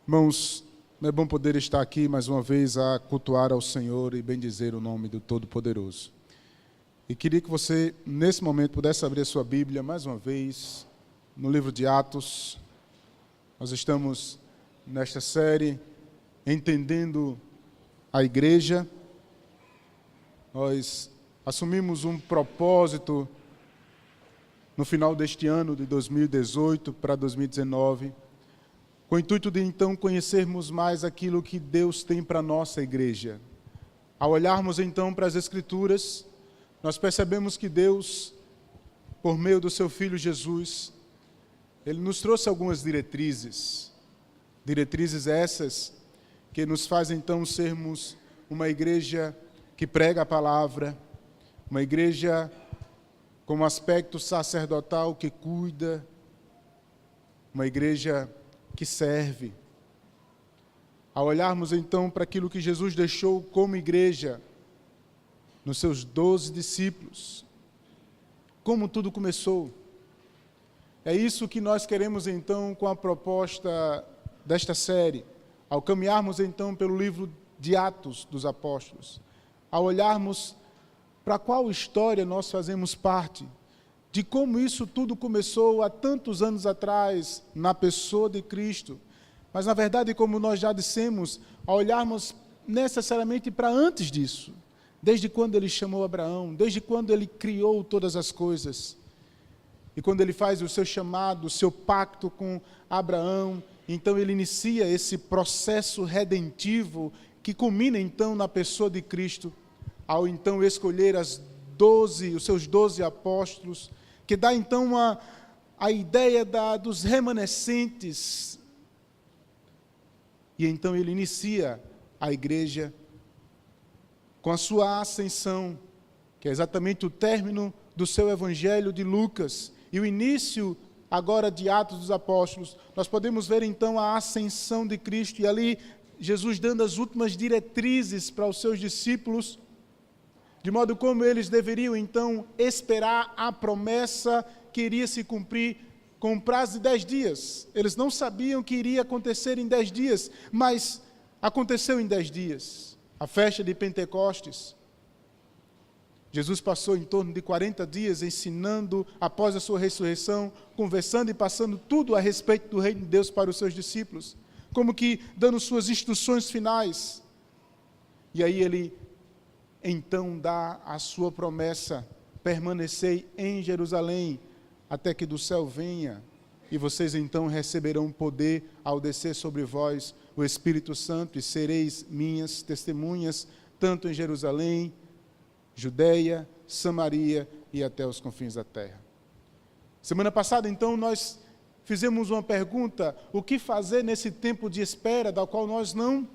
Irmãos, é bom poder estar aqui mais uma vez a cultuar ao Senhor e bendizer o nome do Todo-Poderoso. E queria que você, nesse momento, pudesse abrir a sua Bíblia mais uma vez no livro de Atos. Nós estamos nesta série Entendendo a Igreja. Nós assumimos um propósito no final deste ano, de 2018 para 2019, com o intuito de então conhecermos mais aquilo que Deus tem para a nossa igreja. Ao olharmos então para as Escrituras, nós percebemos que Deus, por meio do seu Filho Jesus, Ele nos trouxe algumas diretrizes. Diretrizes essas que nos fazem então sermos uma igreja que prega a palavra, uma igreja com um aspecto sacerdotal que cuida, uma igreja que serve. Ao olharmos então para aquilo que Jesus deixou como igreja, nos seus 12 discípulos, como tudo começou. É isso que nós queremos então com a proposta desta série, ao caminharmos então pelo livro de Atos dos Apóstolos, ao olharmos para qual história nós fazemos parte, de como isso tudo começou há tantos anos atrás, na pessoa de Cristo. Mas, na verdade, como nós já dissemos, ao olharmos necessariamente para antes disso, desde quando Ele chamou Abraão, desde quando Ele criou todas as coisas, e quando Ele faz o seu chamado, o seu pacto com Abraão, então Ele inicia esse processo redentivo que culmina então na pessoa de Cristo, ao então escolher os seus 12 apóstolos, que dá então a ideia dos remanescentes. E então Ele inicia a igreja com a sua ascensão, que é exatamente o término do seu evangelho de Lucas, e o início agora de Atos dos Apóstolos. Nós podemos ver então a ascensão de Cristo, e ali Jesus dando as últimas diretrizes para os seus discípulos, de modo como eles deveriam então esperar a promessa que iria se cumprir com um prazo de 10 dias. Eles não sabiam que iria acontecer em 10 dias, mas aconteceu em 10 dias. A festa de Pentecostes. Jesus passou em torno de 40 dias ensinando após a sua ressurreição, conversando e passando tudo a respeito do reino de Deus para os seus discípulos, como que dando suas instruções finais. E aí Ele então dá a sua promessa: permanecei em Jerusalém, até que do céu venha, e vocês então receberão poder ao descer sobre vós o Espírito Santo, e sereis minhas testemunhas, tanto em Jerusalém, Judeia, Samaria e até os confins da terra. Semana passada, então, nós fizemos uma pergunta: o que fazer nesse tempo de espera, da qual nós não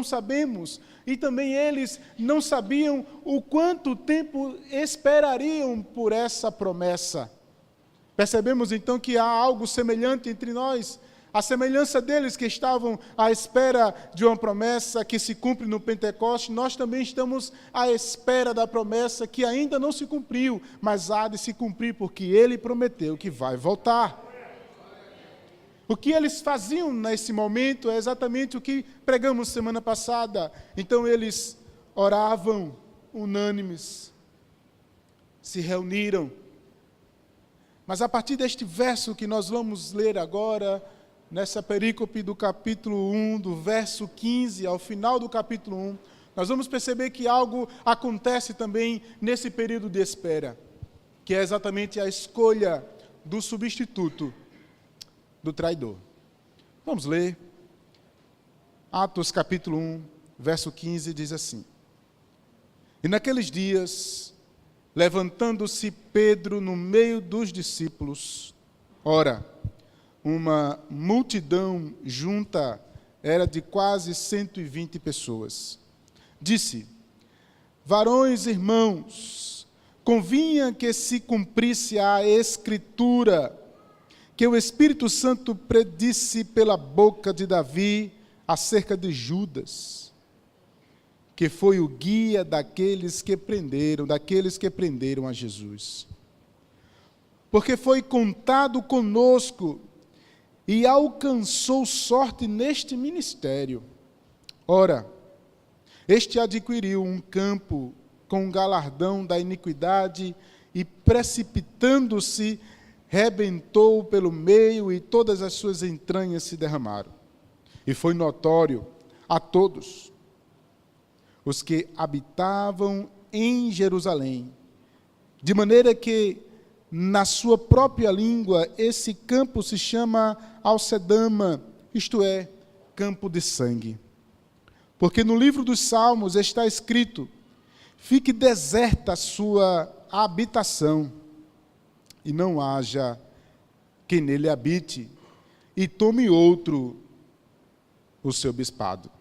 sabemos, e também eles não sabiam o quanto tempo esperariam por essa promessa. Percebemos então que há algo semelhante entre nós, a semelhança deles que estavam à espera de uma promessa que se cumpre no Pentecostes. Nós também estamos à espera da promessa que ainda não se cumpriu, mas há de se cumprir, porque Ele prometeu que vai voltar. O que eles faziam nesse momento é exatamente o que pregamos semana passada. Então eles oravam unânimes, se reuniram. Mas a partir deste verso que nós vamos ler agora, nessa perícope do capítulo 1, do verso 15 ao final do capítulo 1, nós vamos perceber que algo acontece também nesse período de espera, que é exatamente a escolha do substituto, do traidor. Vamos ler. Atos capítulo 1, verso 15, diz assim: E naqueles dias, levantando-se Pedro no meio dos discípulos, ora, uma multidão junta era de quase 120 pessoas. Disse: Varões, irmãos, convinha que se cumprisse a Escritura, que o Espírito Santo predisse pela boca de Davi acerca de Judas, que foi o guia daqueles que prenderam a Jesus. Porque foi contado conosco e alcançou sorte neste ministério. Ora, este adquiriu um campo com o galardão da iniquidade e, precipitando-se, rebentou pelo meio e todas as suas entranhas se derramaram. E foi notório a todos os que habitavam em Jerusalém, de maneira que, na sua própria língua, esse campo se chama Alcedama, isto é, campo de sangue. Porque no livro dos Salmos está escrito: fique deserta a sua habitação, e não haja quem nele habite, e tome outro o seu bispado.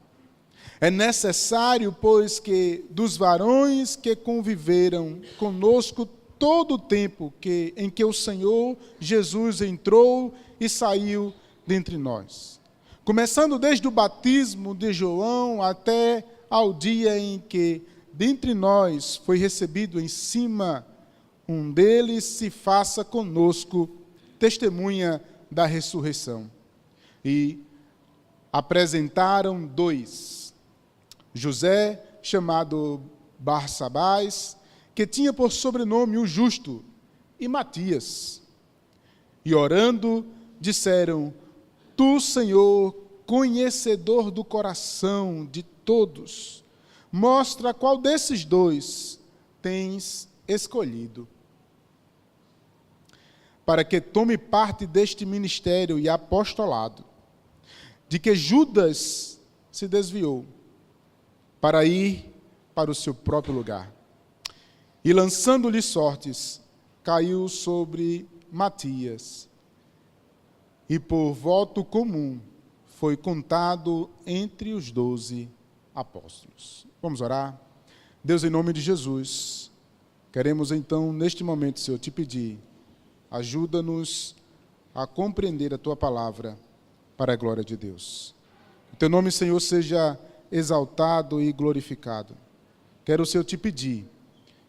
É necessário, pois, que dos varões que conviveram conosco todo o tempo em que o Senhor Jesus entrou e saiu dentre nós, começando desde o batismo de João até ao dia em que dentre nós foi recebido em cima, um deles se faça conosco testemunha da ressurreição. E apresentaram 2, José, chamado Barsabás, que tinha por sobrenome o Justo, e Matias. E orando, disseram: Tu, Senhor, conhecedor do coração de todos, mostra qual desses 2 tens escolhido, para que tome parte deste ministério e apostolado, de que Judas se desviou, para ir para o seu próprio lugar. E lançando-lhe sortes, caiu sobre Matias, e por voto comum foi contado entre os 12 apóstolos. Vamos orar? Deus, em nome de Jesus, queremos então, neste momento, Senhor, te pedir, ajuda-nos a compreender a Tua palavra para a glória de Deus. O Teu nome, Senhor, seja exaltado e glorificado. Quero, Senhor, te pedir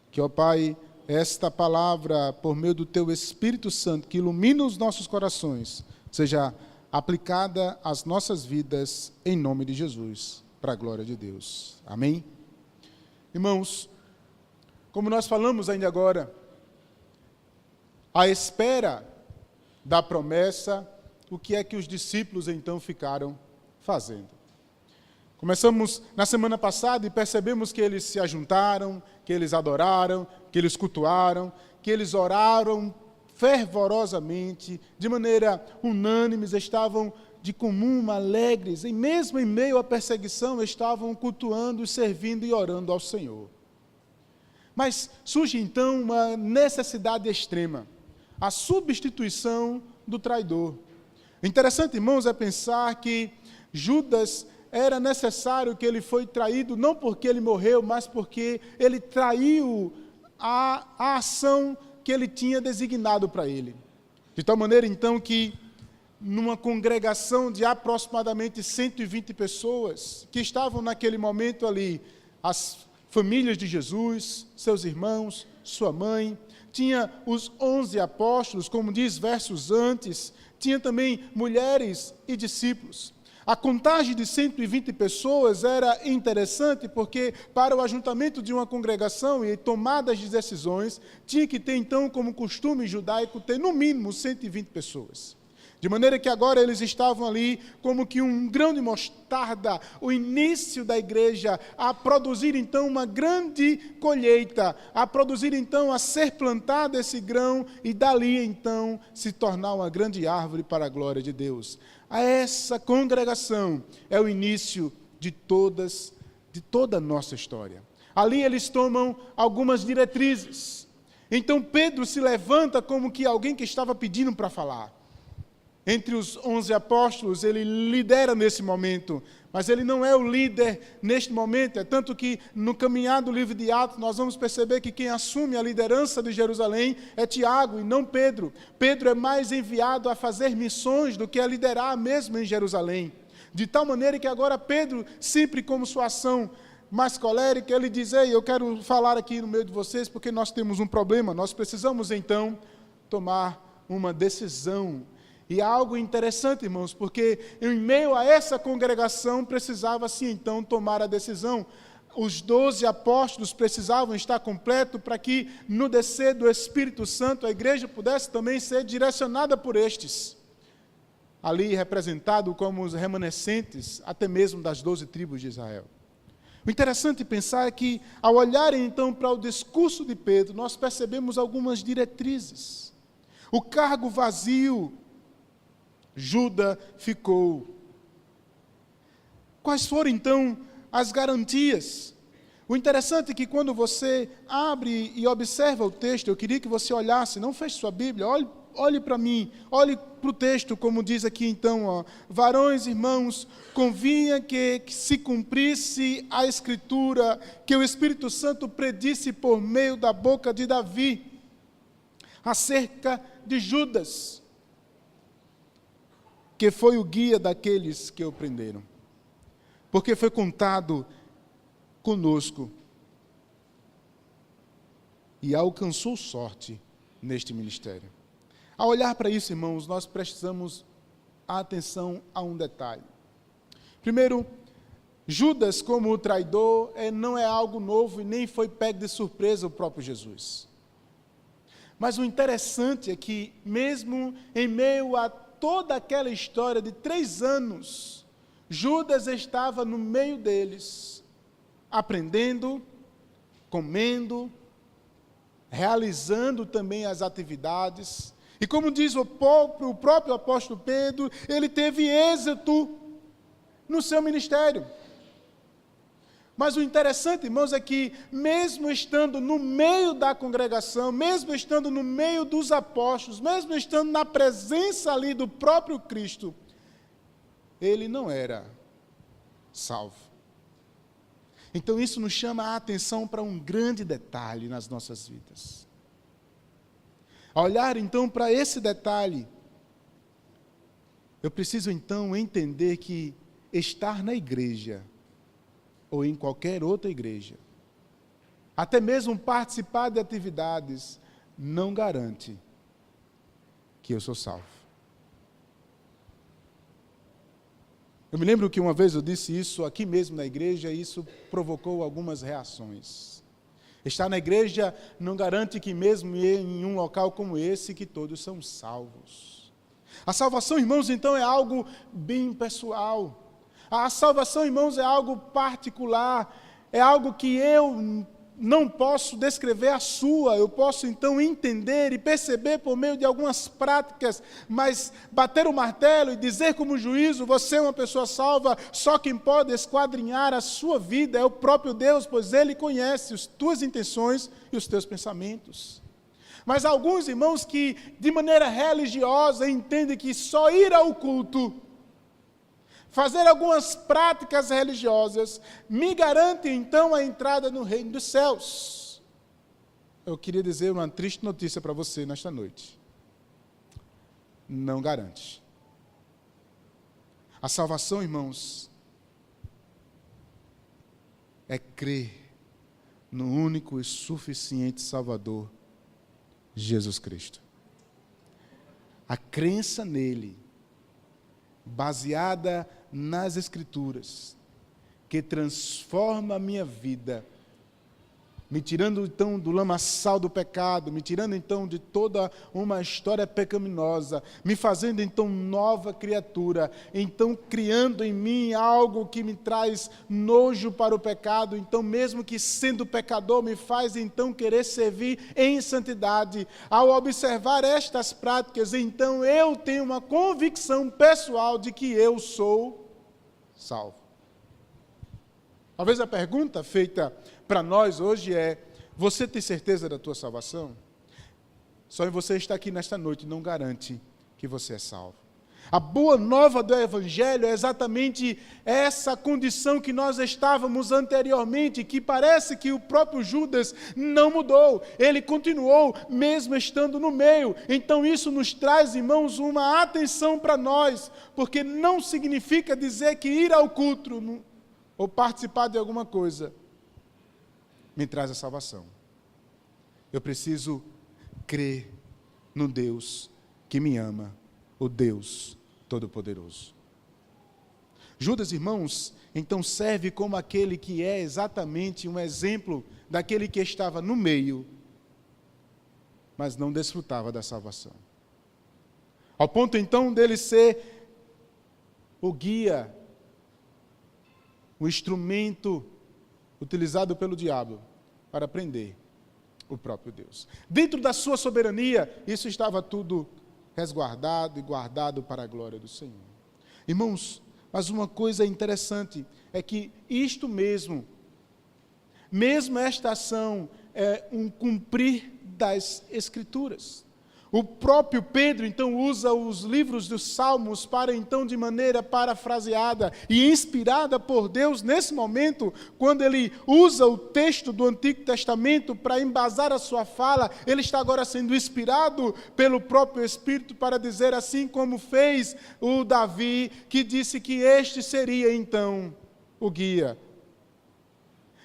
que, ó Pai, esta palavra, por meio do Teu Espírito Santo, que ilumina os nossos corações, seja aplicada às nossas vidas, em nome de Jesus, para a glória de Deus. Amém? Irmãos, como nós falamos ainda agora, à espera da promessa, o que é que os discípulos então ficaram fazendo? Começamos na semana passada e percebemos que eles se ajuntaram, que eles adoraram, que eles cultuaram, que eles oraram fervorosamente, de maneira unânime, estavam de comum, alegres, e mesmo em meio à perseguição, estavam cultuando, servindo e orando ao Senhor. Mas surge então uma necessidade extrema, a substituição do traidor. Interessante, irmãos, é pensar que Judas era necessário que ele foi traído, não porque ele morreu, mas porque ele traiu a ação que ele tinha designado para ele. De tal maneira, então, que numa congregação de aproximadamente 120 pessoas, que estavam naquele momento ali, as famílias de Jesus, seus irmãos, sua mãe, tinha os 11 apóstolos, como diz versos antes, tinha também mulheres e discípulos. A contagem de 120 pessoas era interessante porque, para o ajuntamento de uma congregação e tomadas de decisões, tinha que ter, então, como costume judaico, ter no mínimo 120 pessoas. De maneira que agora eles estavam ali como que um grão de mostarda, o início da igreja, a produzir então uma grande colheita, a produzir então, a ser plantado esse grão e dali então se tornar uma grande árvore para a glória de Deus. Essa congregação é o início de toda a nossa história. Ali eles tomam algumas diretrizes. Então Pedro se levanta como que alguém que estava pedindo para falar. Entre os 11 apóstolos, ele lidera nesse momento, mas ele não é o líder neste momento. É tanto que no caminhar do livro de Atos, nós vamos perceber que quem assume a liderança de Jerusalém é Tiago e não Pedro. Pedro é mais enviado a fazer missões do que a liderar mesmo em Jerusalém. De tal maneira que agora Pedro, sempre como sua ação mais colérica, ele diz: ei, eu quero falar aqui no meio de vocês porque nós temos um problema, nós precisamos então tomar uma decisão. E algo interessante, irmãos, porque em meio a essa congregação precisava-se então tomar a decisão. Os 12 apóstolos precisavam estar completos para que no descer do Espírito Santo a igreja pudesse também ser direcionada por estes. Ali representado como os remanescentes, até mesmo das 12 tribos de Israel. O interessante pensar é que, ao olhar então para o discurso de Pedro, nós percebemos algumas diretrizes. O cargo vazio, Judas ficou. Quais foram então as garantias? O interessante é que quando você abre e observa o texto, eu queria que você olhasse, não feche sua Bíblia, olhe para mim, olhe para o texto, como diz aqui então, varões, irmãos, convinha que se cumprisse a Escritura, que o Espírito Santo predisse por meio da boca de Davi, acerca de Judas, que foi o guia daqueles que o prenderam. Porque foi contado conosco e alcançou sorte neste ministério. Ao olhar para isso, irmãos, nós prestamos atenção a um detalhe. Primeiro, Judas como o traidor não é algo novo e nem foi pego de surpresa o próprio Jesus. Mas o interessante é que, mesmo em meio a toda aquela história de 3 anos, Judas estava no meio deles, aprendendo, comendo, realizando também as atividades. E como diz o próprio apóstolo Pedro, ele teve êxito no seu ministério. Mas o interessante, irmãos, é que mesmo estando no meio da congregação, mesmo estando no meio dos apóstolos, mesmo estando na presença ali do próprio Cristo, ele não era salvo. Então isso nos chama a atenção para um grande detalhe nas nossas vidas. Ao olhar então para esse detalhe, eu preciso então entender que estar na igreja, ou em qualquer outra igreja, até mesmo participar de atividades, não garante que eu sou salvo. Eu me lembro que uma vez eu disse isso aqui mesmo na igreja, e isso provocou algumas reações. Estar na igreja não garante que mesmo em um local como esse, que todos são salvos. A salvação, irmãos, então é algo bem pessoal. A salvação, irmãos, é algo particular, é algo que eu não posso descrever a sua, eu posso então entender e perceber por meio de algumas práticas, mas bater o martelo e dizer como juízo, você é uma pessoa salva, só quem pode esquadrinhar a sua vida é o próprio Deus, pois Ele conhece as tuas intenções e os teus pensamentos. Mas há alguns irmãos que, de maneira religiosa, entendem que só ir ao culto, fazer algumas práticas religiosas, me garante então a entrada no reino dos céus. Eu queria dizer uma triste notícia para você nesta noite. Não garante. A salvação, irmãos, é crer no único e suficiente Salvador, Jesus Cristo. A crença nele, baseada nas Escrituras, que transforma a minha vida, me tirando então do lamaçal do pecado, me tirando então de toda uma história pecaminosa, me fazendo então nova criatura, então criando em mim algo que me traz nojo para o pecado, então mesmo que sendo pecador me faz então querer servir em santidade. Ao observar estas práticas, então eu tenho uma convicção pessoal de que eu sou salvo. Talvez a pergunta feita para nós hoje é: você tem certeza da tua salvação? Só em você estar aqui nesta noite não garante que você é salvo. A boa nova do Evangelho é exatamente essa condição que nós estávamos anteriormente, que parece que o próprio Judas não mudou, ele continuou mesmo estando no meio. Então isso nos traz, irmãos, uma atenção para nós, porque não significa dizer que ir ao culto ou participar de alguma coisa me traz a salvação. Eu preciso crer no Deus que me ama o Deus Todo-Poderoso. Judas, irmãos, então serve como aquele que é exatamente um exemplo daquele que estava no meio, mas não desfrutava da salvação. Ao ponto então dele ser o guia, o instrumento utilizado pelo diabo para prender o próprio Deus. Dentro da sua soberania, isso estava tudo resguardado e guardado para a glória do Senhor. Irmãos, mas uma coisa interessante é que isto mesmo esta ação é um cumprir das Escrituras. O próprio Pedro, então, usa os livros dos Salmos para, então, de maneira parafraseada e inspirada por Deus, nesse momento, quando ele usa o texto do Antigo Testamento para embasar a sua fala, ele está agora sendo inspirado pelo próprio Espírito para dizer, assim como fez o Davi, que disse que este seria, então, o guia.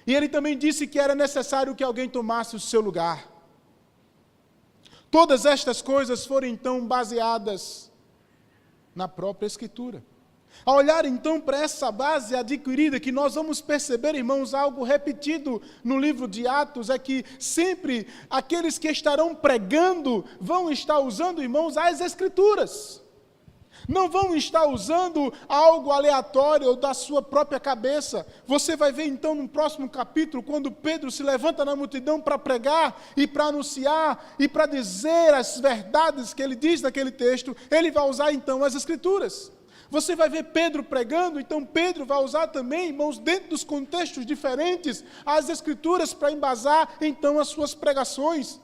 E ele também disse que era necessário que alguém tomasse o seu lugar. Todas estas coisas foram então baseadas na própria Escritura. Ao olhar então para essa base adquirida, que nós vamos perceber, irmãos, algo repetido no livro de Atos, é que sempre aqueles que estarão pregando vão estar usando, irmãos, as Escrituras. Não vão estar usando algo aleatório ou da sua própria cabeça. Você vai ver então no próximo capítulo, quando Pedro se levanta na multidão para pregar e para anunciar e para dizer as verdades que ele diz naquele texto, ele vai usar então as Escrituras. Você vai ver Pedro pregando, então Pedro vai usar também, irmãos, dentro dos contextos diferentes, as Escrituras para embasar então as suas pregações.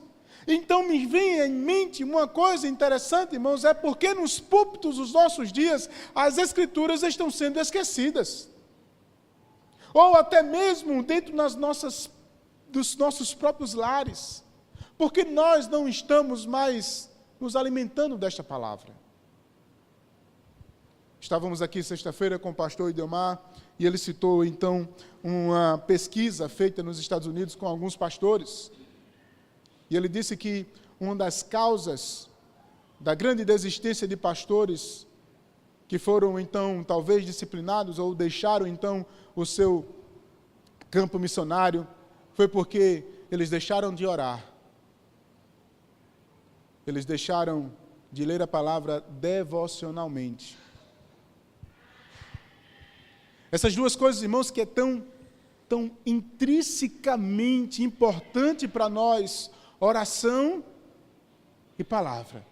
Então me vem em mente uma coisa interessante, irmãos, é porque nos púlpitos dos nossos dias as Escrituras estão sendo esquecidas. Ou até mesmo dentro dos nossos próprios lares. Porque nós não estamos mais nos alimentando desta palavra. Estávamos aqui sexta-feira com o pastor Idelmar e ele citou então uma pesquisa feita nos Estados Unidos com alguns pastores. E ele disse que uma das causas da grande desistência de pastores que foram, então, talvez disciplinados ou deixaram, então, o seu campo missionário, foi porque eles deixaram de orar. Eles deixaram de ler a palavra devocionalmente. Essas duas coisas, irmãos, que é tão intrinsecamente importante para nós, oração e palavra.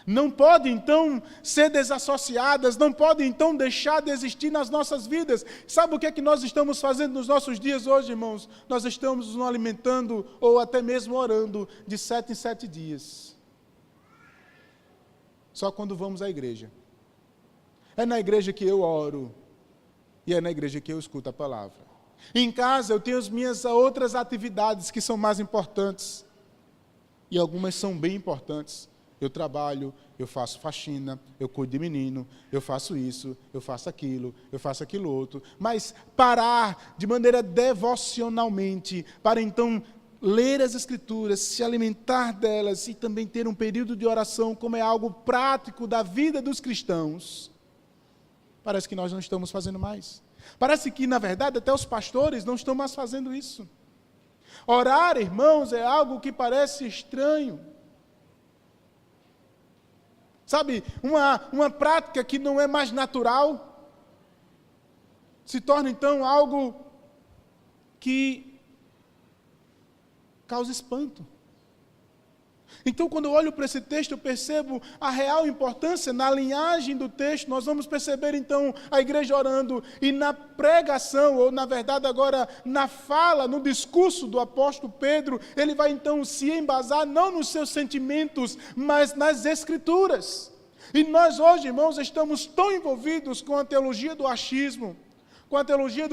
Não podem, então, ser desassociadas, não podem, então, deixar de existir nas nossas vidas. Sabe o que é que nós estamos fazendo nos nossos dias hoje, irmãos? Nós estamos nos alimentando, ou até mesmo orando, de 7 em 7 dias. Só quando vamos à igreja. É na igreja que eu oro, e é na igreja que eu escuto a palavra. Em casa eu tenho as minhas outras atividades que são mais importantes. E algumas são bem importantes. Eu trabalho, eu faço faxina, eu cuido de menino, eu faço isso, eu faço aquilo outro. Mas parar de maneira devocionalmente, para então ler as Escrituras, se alimentar delas e também ter um período de oração, como é algo prático da vida dos cristãos, parece que nós não estamos fazendo mais. Parece que, na verdade, até os pastores não estão mais fazendo isso. Orar, irmãos, é algo que parece estranho. Sabe, uma prática que não é mais natural, se torna então algo que causa espanto. Então, quando eu olho para esse texto, eu percebo a real importância na linhagem do texto. Nós vamos perceber, então, a igreja orando. E na pregação, ou na verdade agora, na fala, no discurso do apóstolo Pedro, ele vai, então, se embasar não nos seus sentimentos, mas nas Escrituras. E nós hoje, irmãos, estamos tão envolvidos com a teologia do achismo, com a teologia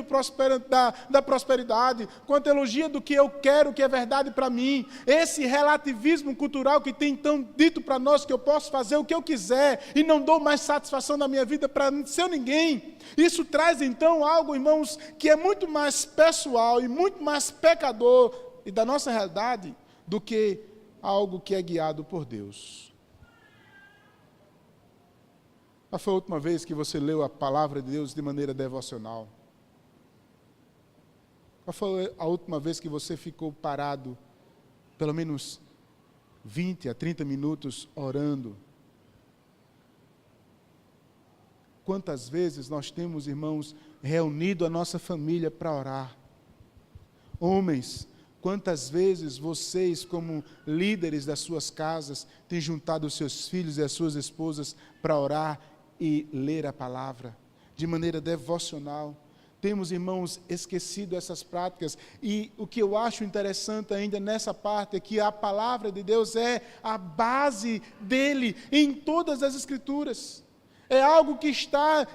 da prosperidade, com a teologia do que eu quero, que é verdade para mim, esse relativismo cultural que tem então dito para nós que eu posso fazer o que eu quiser e não dou mais satisfação na minha vida para ser ninguém. Isso traz então algo, irmãos, que é muito mais pessoal e muito mais pecador e da nossa realidade do que algo que é guiado por Deus. Qual foi a última vez que você leu a palavra de Deus de maneira devocional? Qual foi a última vez que você ficou parado, pelo menos 20 a 30 minutos, orando? Quantas vezes nós temos, irmãos, reunido a nossa família para orar? Homens, quantas vezes vocês, como líderes das suas casas, têm juntado os seus filhos e as suas esposas para orar e ler a palavra de maneira devocional? Temos, irmãos, esquecido essas práticas, e o que eu acho interessante ainda nessa parte é que a palavra de Deus é a base dele em todas as Escrituras. É algo que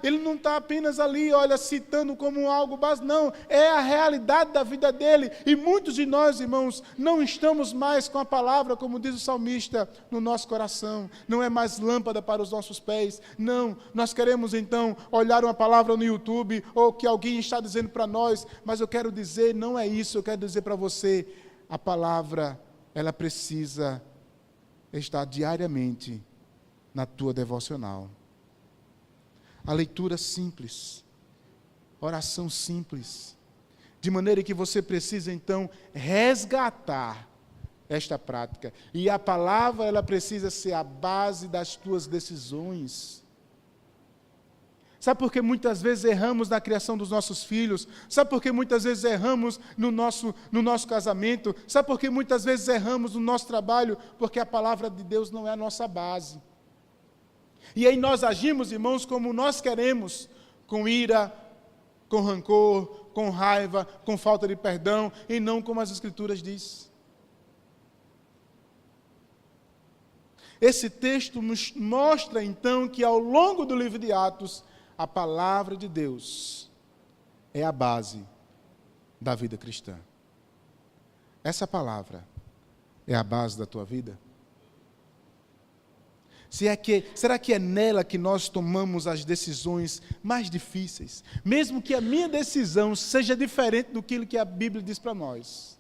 ele não está apenas ali, olha, citando como algo básico, não, é a realidade da vida dele, e muitos de nós, irmãos, não estamos mais com a palavra, como diz o salmista, no nosso coração, não é mais lâmpada para os nossos pés, não, nós queremos então olhar uma palavra no YouTube, ou que alguém está dizendo para nós, mas eu quero dizer, não é isso, eu quero dizer para você, a palavra, ela precisa estar diariamente na tua devocional. A leitura simples, oração simples, de maneira que você precisa então resgatar esta prática. E a palavra, ela precisa ser a base das tuas decisões. Sabe por que muitas vezes erramos na criação dos nossos filhos? Sabe por que muitas vezes erramos no nosso casamento? Sabe por que muitas vezes erramos no nosso trabalho? Porque a palavra de Deus não é a nossa base. E aí nós agimos, irmãos, como nós queremos, com ira, com rancor, com raiva, com falta de perdão, e não como as Escrituras diz. Esse texto nos mostra, então, que ao longo do livro de Atos, a palavra de Deus é a base da vida cristã. Essa palavra é a base da tua vida? Será que é nela que nós tomamos as decisões mais difíceis? Mesmo que a minha decisão seja diferente do que a Bíblia diz para nós.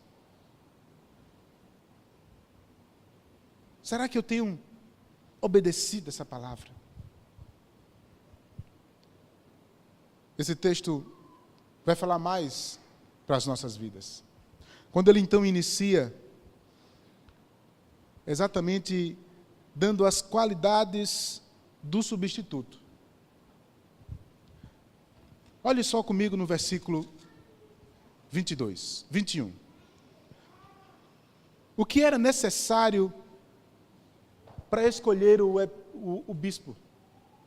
Será que eu tenho obedecido essa palavra? Esse texto vai falar mais para as nossas vidas. Quando ele então inicia, exatamente dando as qualidades do substituto. Olhe só comigo no versículo 21. O que era necessário para escolher o bispo?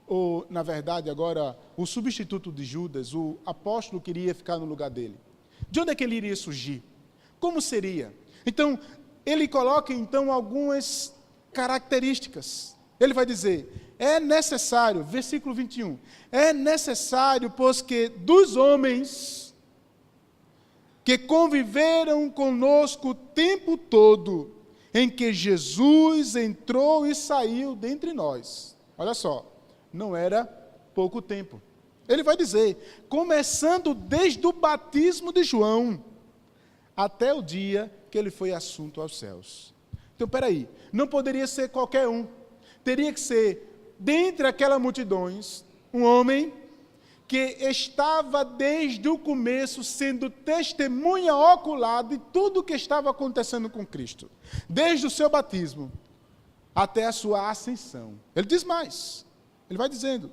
Ou, na verdade, agora, o substituto de Judas, o apóstolo que iria ficar no lugar dele. De onde é que ele iria surgir? Como seria? Então, ele coloca então algumas características. Ele vai dizer, é necessário, versículo 21, é necessário, pois que dos homens que conviveram conosco o tempo todo, em que Jesus entrou e saiu dentre nós. Olha só, não era pouco tempo. Ele vai dizer, começando desde o batismo de João, até o dia que ele foi assunto aos céus. Então, peraí, não poderia ser qualquer um. Teria que ser, dentre aquelas multidões, um homem que estava desde o começo sendo testemunha ocular de tudo o que estava acontecendo com Cristo. Desde o seu batismo até a sua ascensão. Ele diz mais. Ele vai dizendo.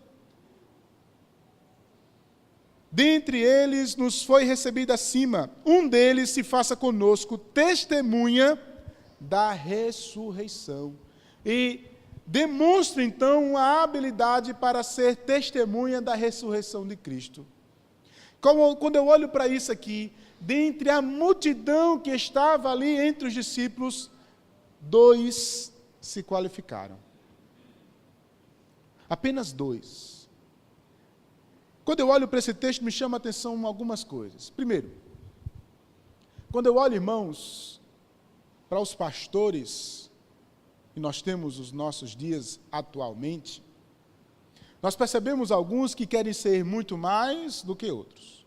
Dentre eles nos foi recebido acima. Um deles se faça conosco testemunha da ressurreição. E demonstra então a habilidade para ser testemunha da ressurreição de Cristo. Quando eu olho para isso aqui, dentre a multidão que estava ali entre os discípulos, 2 se qualificaram. Apenas 2. Quando eu olho para esse texto, me chama a atenção algumas coisas. Primeiro, quando eu olho, irmãos, para os pastores, que nós temos os nossos dias atualmente, nós percebemos alguns que querem ser muito mais do que outros.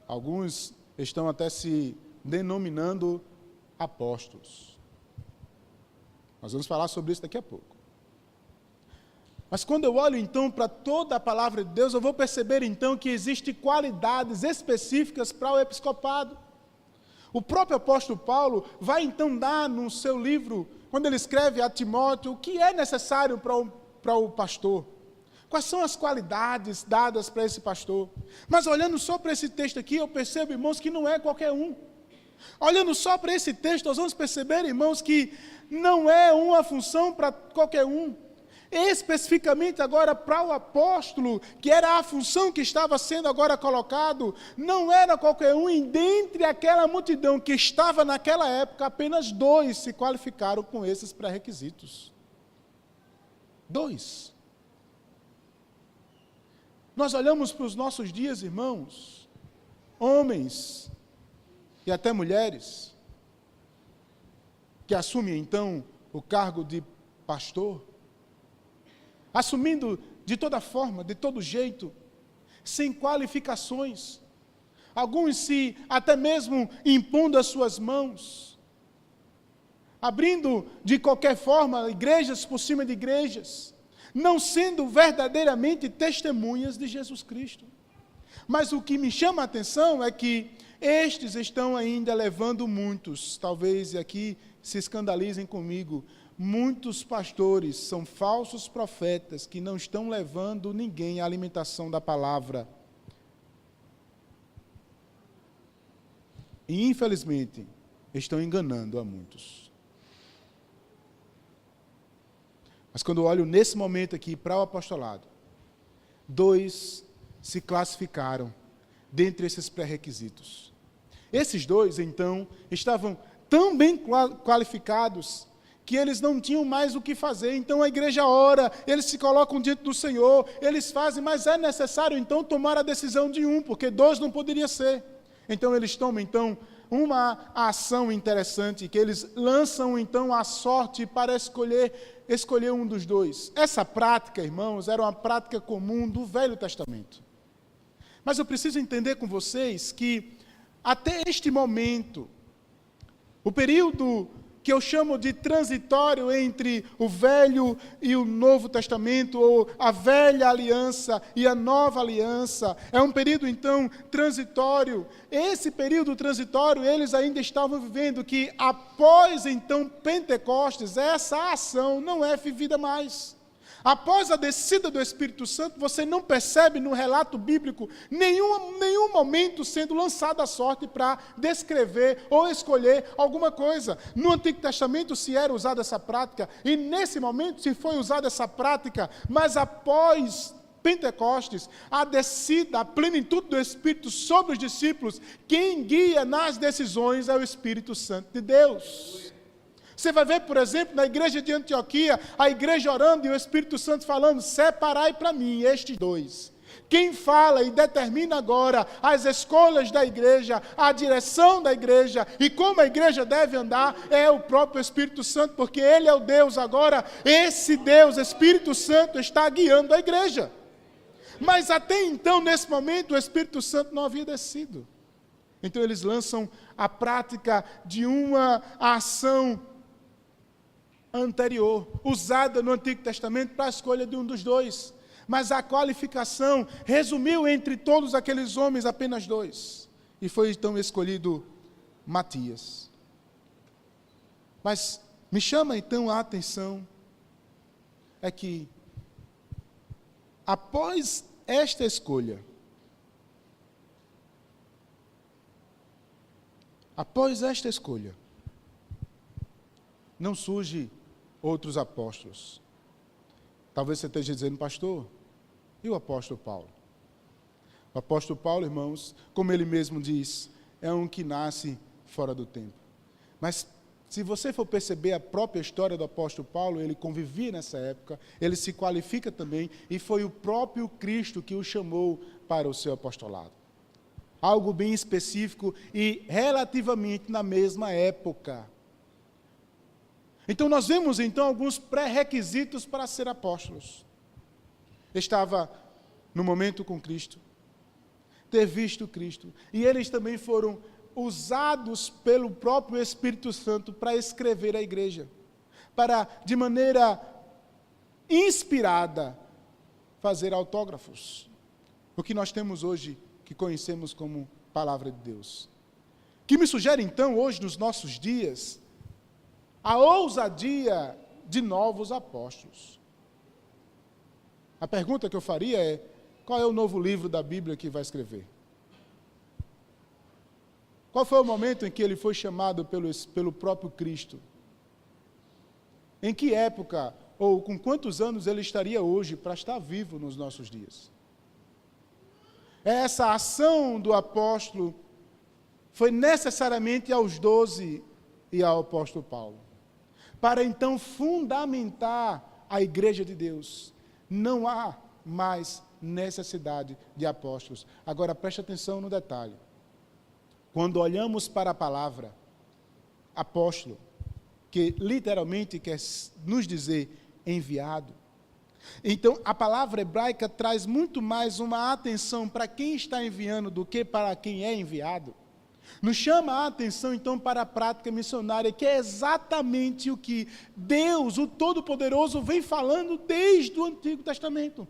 Alguns estão até se denominando apóstolos. Nós vamos falar sobre isso daqui a pouco. Mas quando eu olho então para toda a palavra de Deus, eu vou perceber então que existem qualidades específicas para o episcopado. O próprio apóstolo Paulo vai então dar no seu livro, quando ele escreve a Timóteo, o que é necessário para o pastor. Quais são as qualidades dadas para esse pastor? Mas olhando só para esse texto aqui, eu percebo, irmãos, que não é qualquer um. Olhando só para esse texto, nós vamos perceber, irmãos, que não é uma função para qualquer um. Especificamente agora para o apóstolo, que era a função que estava sendo agora colocado, não era qualquer um, e dentre aquela multidão que estava naquela época, apenas 2 se qualificaram com esses pré-requisitos. 2. Nós olhamos para os nossos dias, irmãos, homens e até mulheres, que assumem então o cargo de pastor, assumindo de toda forma, de todo jeito, sem qualificações, alguns se até mesmo impondo as suas mãos, abrindo de qualquer forma igrejas por cima de igrejas, não sendo verdadeiramente testemunhas de Jesus Cristo. Mas o que me chama a atenção é que estes estão ainda levando muitos, talvez aqui se escandalizem comigo, muitos pastores são falsos profetas que não estão levando ninguém à alimentação da palavra. E, infelizmente, estão enganando a muitos. Mas quando eu olho nesse momento aqui para o apostolado, 2 se classificaram dentre esses pré-requisitos. Esses 2, então, estavam tão bem qualificados que eles não tinham mais o que fazer. Então a igreja ora, eles se colocam diante do Senhor, eles fazem, mas é necessário então tomar a decisão de um, porque 2 não poderia ser. Então eles tomam então uma ação interessante, que eles lançam então a sorte para escolher um dos 2. Essa prática, irmãos, era uma prática comum do Velho Testamento. Mas eu preciso entender com vocês que até este momento, o período que eu chamo de transitório entre o Velho e o Novo Testamento, ou a velha aliança e a nova aliança, é um período, então, transitório. Esse período transitório, eles ainda estavam vivendo que, após, então, Pentecostes, essa ação não é vivida mais. Após a descida do Espírito Santo, você não percebe no relato bíblico nenhum momento sendo lançado à sorte para descrever ou escolher alguma coisa. No Antigo Testamento se era usada essa prática, e nesse momento se foi usada essa prática, mas após Pentecostes, a descida, a plenitude do Espírito sobre os discípulos, quem guia nas decisões é o Espírito Santo de Deus. Você vai ver, por exemplo, na igreja de Antioquia, a igreja orando e o Espírito Santo falando, separai para mim estes 2. Quem fala e determina agora as escolhas da igreja, a direção da igreja e como a igreja deve andar, é o próprio Espírito Santo, porque Ele é o Deus agora, esse Deus, Espírito Santo, está guiando a igreja. Mas até então, nesse momento, o Espírito Santo não havia descido. Então eles lançam a prática de uma ação anterior, usada no Antigo Testamento para a escolha de um dos 2. Mas a qualificação resumiu entre todos aqueles homens apenas 2. E foi então escolhido Matias. Mas me chama então a atenção é que após esta escolha, não surge outros apóstolos. Talvez você esteja dizendo, pastor, e o apóstolo Paulo? O apóstolo Paulo, irmãos, como ele mesmo diz, é um que nasce fora do tempo. Mas se você for perceber a própria história do apóstolo Paulo, ele convivia nessa época, ele se qualifica também, e foi o próprio Cristo que o chamou para o seu apostolado. Algo bem específico e relativamente na mesma época. Então nós vemos então alguns pré-requisitos para ser apóstolos. Estava no momento com Cristo, ter visto Cristo, e eles também foram usados pelo próprio Espírito Santo para escrever a igreja, para, de maneira inspirada, fazer autógrafos. O que nós temos hoje, que conhecemos como Palavra de Deus. Que me sugere, então, hoje, nos nossos dias, a ousadia de novos apóstolos. A pergunta que eu faria é: qual é o novo livro da Bíblia que vai escrever? Qual foi o momento em que ele foi chamado pelo próprio Cristo? Em que época, ou com quantos anos ele estaria hoje para estar vivo nos nossos dias? Essa ação do apóstolo foi necessariamente aos 12 e ao apóstolo Paulo, para então fundamentar a igreja de Deus. Não há mais necessidade de apóstolos. Agora preste atenção no detalhe. Quando olhamos para a palavra apóstolo, que literalmente quer nos dizer enviado, então a palavra hebraica traz muito mais uma atenção para quem está enviando do que para quem é enviado. Nos chama a atenção então para a prática missionária, que é exatamente o que Deus, o Todo-Poderoso, vem falando desde o Antigo Testamento.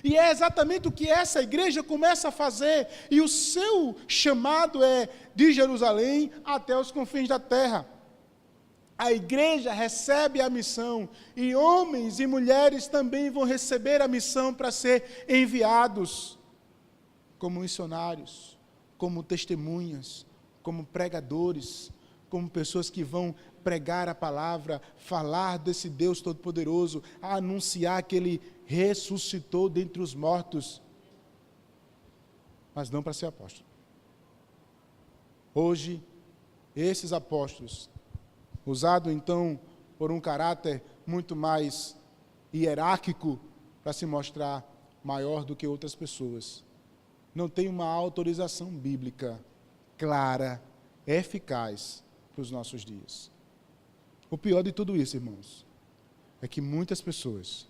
E é exatamente o que essa igreja começa a fazer, e o seu chamado é de Jerusalém até os confins da terra. A igreja recebe a missão, e homens e mulheres também vão receber a missão para ser enviados como missionários, como testemunhas, como pregadores, como pessoas que vão pregar a palavra, falar desse Deus Todo-Poderoso, anunciar que Ele ressuscitou dentre os mortos, mas não para ser apóstolo. Hoje, esses apóstolos, usado então por um caráter muito mais hierárquico, para se mostrar maior do que outras pessoas, não tem uma autorização bíblica clara, eficaz para os nossos dias. O pior de tudo isso, irmãos, é que muitas pessoas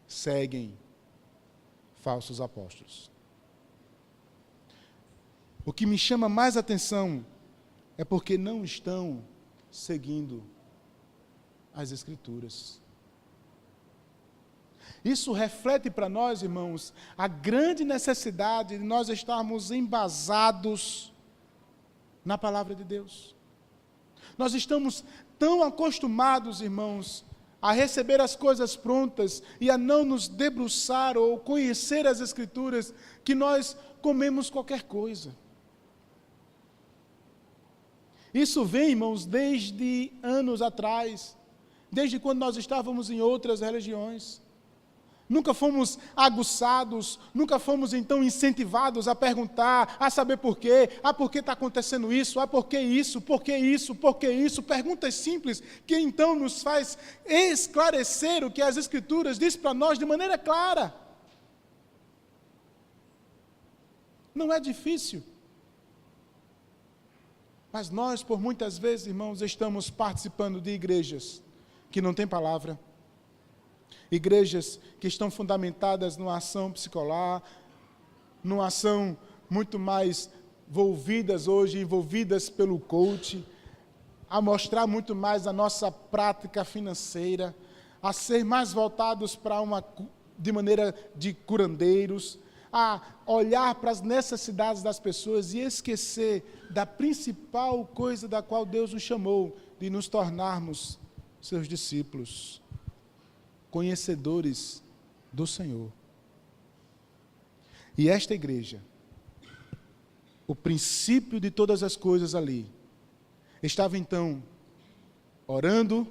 seguem falsos apóstolos. O que me chama mais atenção é porque não estão seguindo as Escrituras. Isso reflete para nós, irmãos, a grande necessidade de nós estarmos embasados na palavra de Deus. Nós estamos tão acostumados, irmãos, a receber as coisas prontas e a não nos debruçar ou conhecer as Escrituras, que nós comemos qualquer coisa. Isso vem, irmãos, desde anos atrás, desde quando nós estávamos em outras religiões. Nunca fomos aguçados, nunca fomos então incentivados a perguntar, a saber por quê, por que está acontecendo isso, por que isso, por que isso, por que isso, perguntas simples que então nos faz esclarecer o que as Escrituras dizem para nós de maneira clara. Não é difícil. Mas nós, por muitas vezes, irmãos, estamos participando de igrejas que não têm palavra, igrejas que estão fundamentadas numa ação psicolar, numa ação muito mais envolvidas pelo coach, a mostrar muito mais a nossa prática financeira, a ser mais voltados para de maneira de curandeiros, a olhar para as necessidades das pessoas e esquecer da principal coisa da qual Deus nos chamou, de nos tornarmos seus discípulos, conhecedores do Senhor. E esta igreja, o princípio de todas as coisas ali, estava então orando,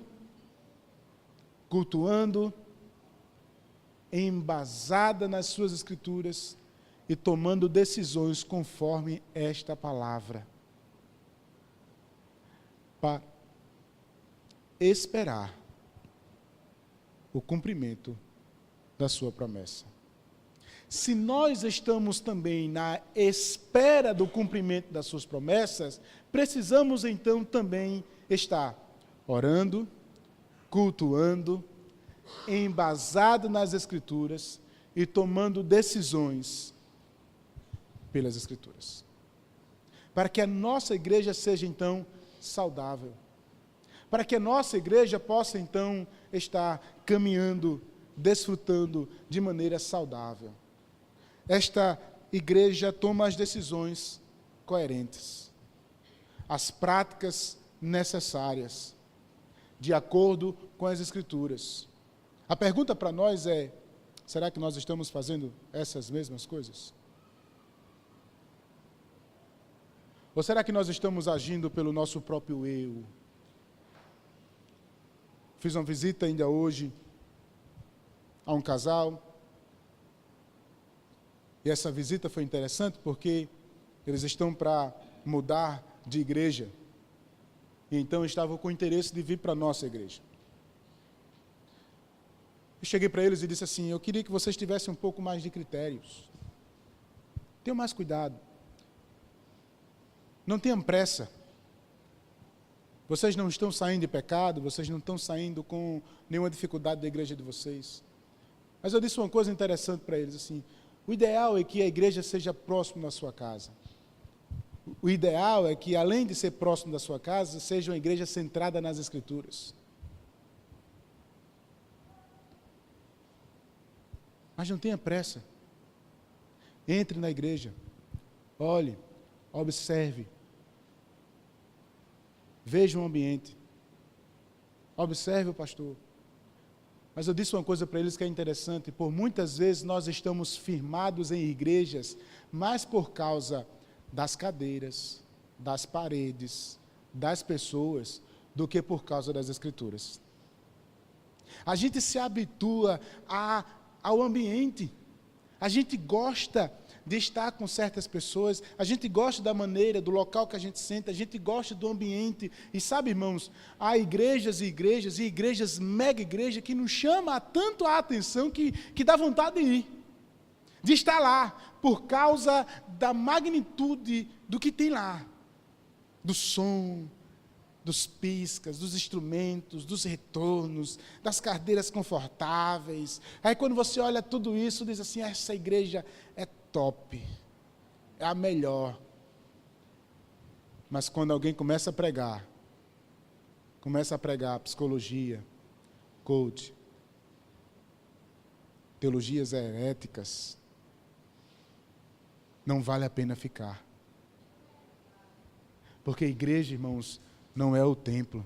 cultuando, embasada nas suas Escrituras e tomando decisões conforme esta palavra, para esperar o cumprimento da sua promessa. Se nós estamos também na espera do cumprimento das suas promessas, precisamos então também estar orando, cultuando, embasado nas Escrituras e tomando decisões pelas Escrituras. Para que a nossa igreja seja então saudável. para que a nossa igreja possa então estar caminhando, desfrutando de maneira saudável. Esta igreja toma as decisões coerentes, as práticas necessárias, de acordo com as Escrituras. A pergunta para nós é: será que nós estamos fazendo essas mesmas coisas? Ou será que nós estamos agindo pelo nosso próprio eu? Fiz uma visita ainda hoje a um casal, e essa visita foi interessante porque eles estão para mudar de igreja, e então estavam com interesse de vir para a nossa igreja. Eu cheguei para eles e disse assim: eu queria que vocês tivessem um pouco mais de critérios, tenham mais cuidado, não tenham pressa. Vocês não estão saindo de pecado, vocês não estão saindo com nenhuma dificuldade da igreja de vocês. Mas eu disse uma coisa interessante para eles, assim: o ideal é que a igreja seja próximo da sua casa. O ideal é que, além de ser próximo da sua casa, seja uma igreja centrada nas Escrituras. Mas não tenha pressa. Entre na igreja, olhe, observe, veja o ambiente, observe o pastor. Mas eu disse uma coisa para eles que é interessante: por muitas vezes nós estamos firmados em igrejas, mais por causa das cadeiras, das paredes, das pessoas, do que por causa das Escrituras. A gente se habitua ao ambiente, a gente gosta de estar com certas pessoas, a gente gosta da maneira, do local que a gente senta, a gente gosta do ambiente. E sabe, irmãos, há igrejas e igrejas, e igrejas, mega igreja, que nos chama tanto a atenção que dá vontade de ir, de estar lá, por causa da magnitude do que tem lá, do som, dos piscas, dos instrumentos, dos retornos, das cadeiras confortáveis. Aí quando você olha tudo isso, diz assim: essa igreja é top, é a melhor. Mas quando alguém começa a pregar psicologia, coach, teologias heréticas, não vale a pena ficar. Porque a igreja, irmãos, não é o templo.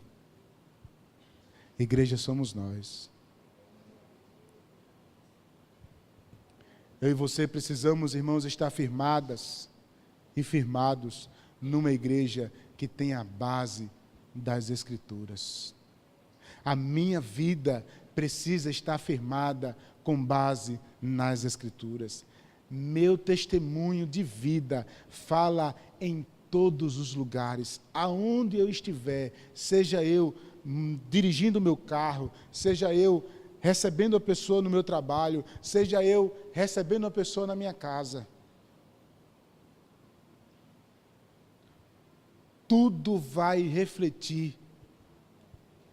Igreja somos nós. Eu e você precisamos, irmãos, estar firmadas e firmados numa igreja que tem a base das Escrituras. A minha vida precisa estar firmada com base nas Escrituras. Meu testemunho de vida fala em todos os lugares, aonde eu estiver, seja eu dirigindo o meu carro, seja eu recebendo a pessoa no meu trabalho, seja eu recebendo a pessoa na minha casa. Tudo vai refletir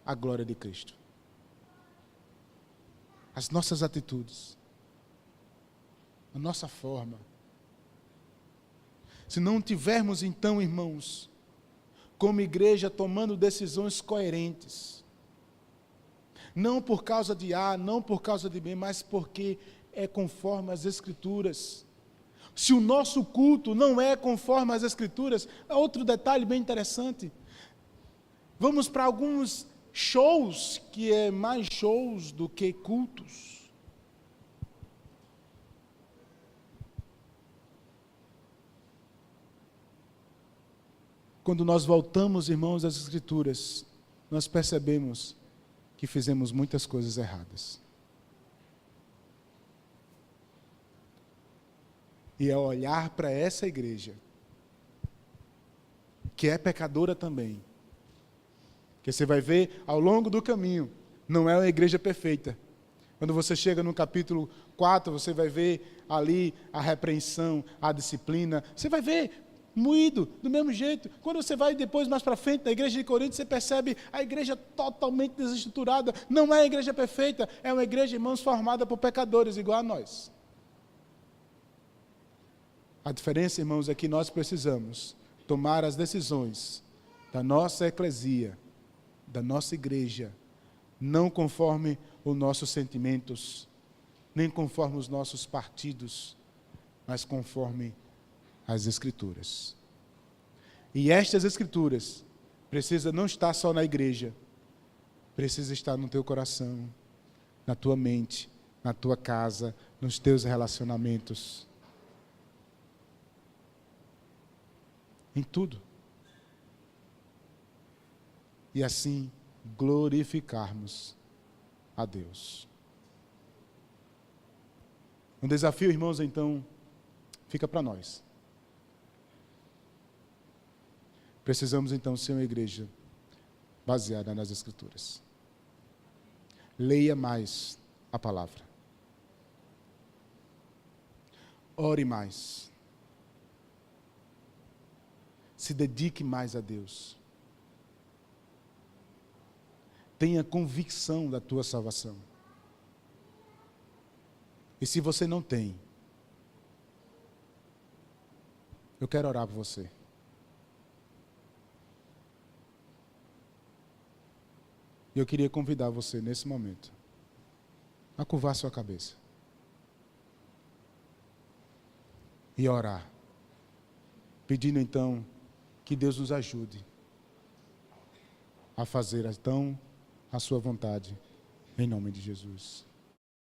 a glória de Cristo. As nossas atitudes, a nossa forma. Se não tivermos então, irmãos, como igreja tomando decisões coerentes, não por causa de A, não por causa de B, mas porque é conforme as Escrituras. Se o nosso culto não é conforme as Escrituras, é outro detalhe bem interessante. Vamos para alguns shows, que é mais shows do que cultos. Quando nós voltamos, irmãos, às Escrituras, nós percebemos que fizemos muitas coisas erradas. E é olhar para essa igreja, que é pecadora também, que você vai ver ao longo do caminho, não é uma igreja perfeita. Quando você chega no capítulo 4, você vai ver ali a repreensão, a disciplina, você vai ver moído, do mesmo jeito. Quando você vai depois, mais para frente, na igreja de Corinto, você percebe a igreja totalmente desestruturada. Não é a igreja perfeita, é uma igreja, irmãos, formada por pecadores, igual a nós. A diferença, irmãos, é que nós precisamos tomar as decisões da nossa eclesia da nossa igreja, não conforme os nossos sentimentos, nem conforme os nossos partidos, mas conforme as Escrituras. E estas Escrituras precisam não estar só na igreja, precisa estar no teu coração, na tua mente, na tua casa, nos teus relacionamentos. Em tudo. E assim glorificarmos a Deus. Um desafio, irmãos, então, fica para nós. Precisamos, então, ser uma igreja baseada nas Escrituras. Leia mais a palavra. Ore mais. Se dedique mais a Deus. Tenha convicção da tua salvação. E se você não tem, eu quero orar por você. E eu queria convidar você nesse momento a curvar sua cabeça e orar, pedindo então que Deus nos ajude a fazer então a sua vontade, em nome de Jesus.